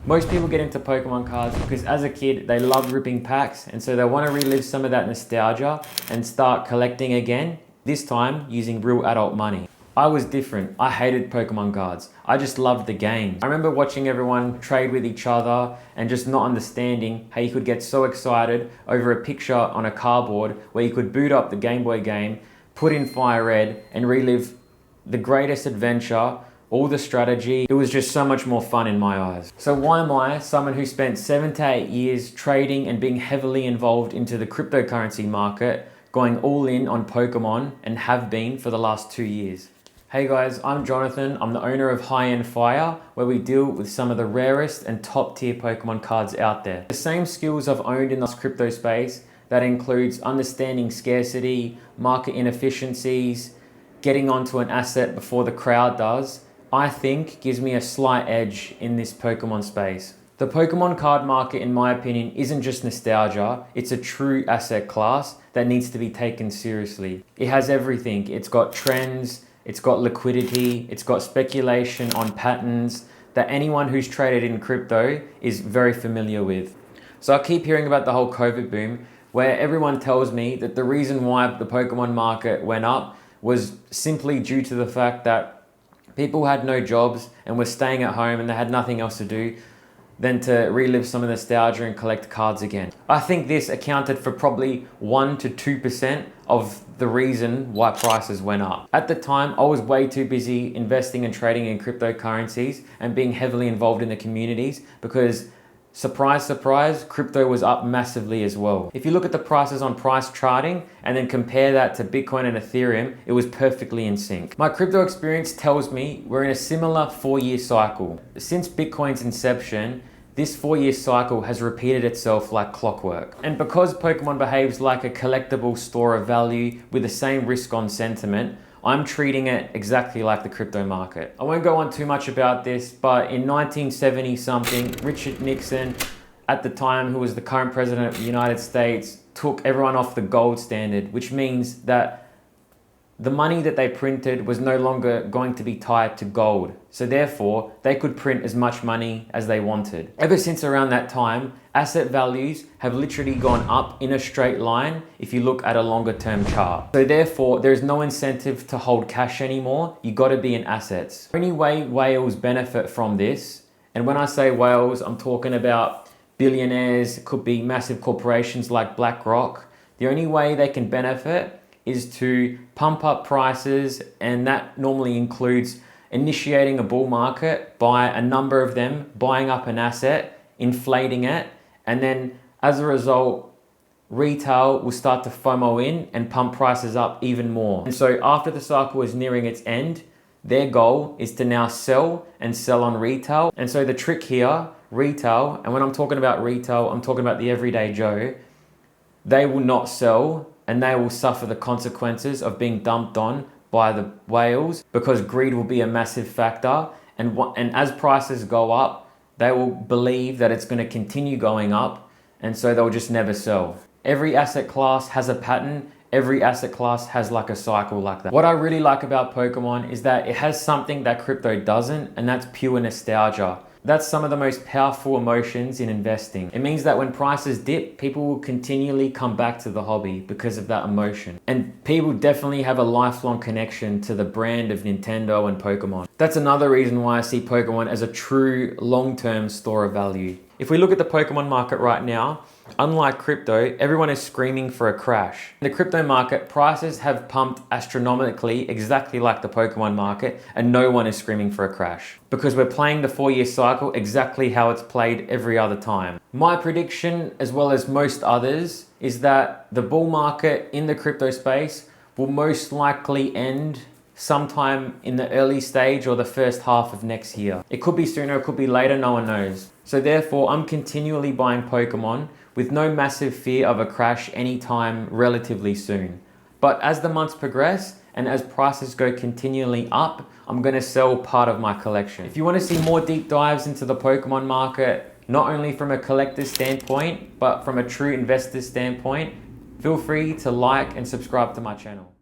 Most people get into Pokemon cards because as a kid, they love ripping packs, and so they want to relive some of that nostalgia and start collecting again, this time using real adult money. I was different. I hated Pokemon cards. I just loved the game. I remember watching everyone trade with each other and just not understanding how you could get so excited over a picture on a cardboard where you could boot up the Game Boy game, put in Fire Red, and relive the greatest adventure, all the strategy. It was just so much more fun in my eyes. So why am I, someone who spent 7 to 8 years trading and being heavily involved into the cryptocurrency market, going all in on Pokemon and have been for the last 2 years? Hey guys, I'm Jonathan. I'm the owner of High End Fire, where we deal with some of the rarest and top tier Pokemon cards out there. The same skills I've owned in this crypto space, that includes understanding scarcity, market inefficiencies, getting onto an asset before the crowd does, I think gives me a slight edge in this Pokemon space. The Pokemon card market, in my opinion, isn't just nostalgia, it's a true asset class that needs to be taken seriously. It has everything. It's got trends, it's got liquidity, it's got speculation on patterns that anyone who's traded in crypto is very familiar with. So I keep hearing about the whole COVID boom, where everyone tells me that the reason why the Pokemon market went up was simply due to the fact that people had no jobs and were staying at home and they had nothing else to do than to relive some of the nostalgia and collect cards again. I think this accounted for probably 1 to 2% of the reason why prices went up. At the time, I was way too busy investing and trading in cryptocurrencies and being heavily involved in the communities because surprise, surprise, crypto was up massively as well. If you look at the prices on price charting and then compare that to Bitcoin and Ethereum, it was perfectly in sync. My crypto experience tells me we're in a similar 4-year cycle. Since Bitcoin's inception, this 4-year cycle has repeated itself like clockwork. And because Pokemon behaves like a collectible store of value with the same risk on sentiment, I'm treating it exactly like the crypto market. I won't go on too much about this, but in 1970 something, Richard Nixon, at the time, who was the current president of the United States, took everyone off the gold standard, which means that the money that they printed was no longer going to be tied to gold. So therefore, they could print as much money as they wanted. Ever since around that time, asset values have literally gone up in a straight line if you look at a longer term chart. So therefore, there's no incentive to hold cash anymore. You gotta be in assets. The only way whales benefit from this, and when I say whales, I'm talking about billionaires, it could be massive corporations like BlackRock. The only way they can benefit is to pump up prices, and that normally includes initiating a bull market by a number of them buying up an asset, inflating it, and then as a result, retail will start to FOMO in and pump prices up even more. And so after the cycle is nearing its end, their goal is to now sell and sell on retail. And so the trick here, retail, and when I'm talking about retail, I'm talking about the everyday Joe, they will not sell and they will suffer the consequences of being dumped on by the whales because greed will be a massive factor. And as prices go up, they will believe that it's going to continue going up, and so they'll just never sell. Every asset class has a pattern. Every asset class has like a cycle like that. What I really like about Pokemon is that it has something that crypto doesn't, and that's pure nostalgia. That's some of the most powerful emotions in investing. It means that when prices dip, people will continually come back to the hobby because of that emotion. And people definitely have a lifelong connection to the brand of Nintendo and Pokemon. That's another reason why I see Pokemon as a true long-term store of value. If we look at the Pokemon market right now, unlike crypto, everyone is screaming for a crash. In the crypto market, prices have pumped astronomically, exactly like the Pokemon market, and no one is screaming for a crash because we're playing the 4-year cycle exactly how it's played every other time. My prediction, as well as most others, is that the bull market in the crypto space will most likely end sometime in the early stage or the first half of next year. It could be sooner, it could be later, no one knows. So therefore, I'm continually buying Pokemon with no massive fear of a crash anytime relatively soon. But as the months progress and as prices go continually up, I'm going to sell part of my collection. If you want to see more deep dives into the Pokemon market, not only from a collector's standpoint, but from a true investor's standpoint, feel free to like and subscribe to my channel.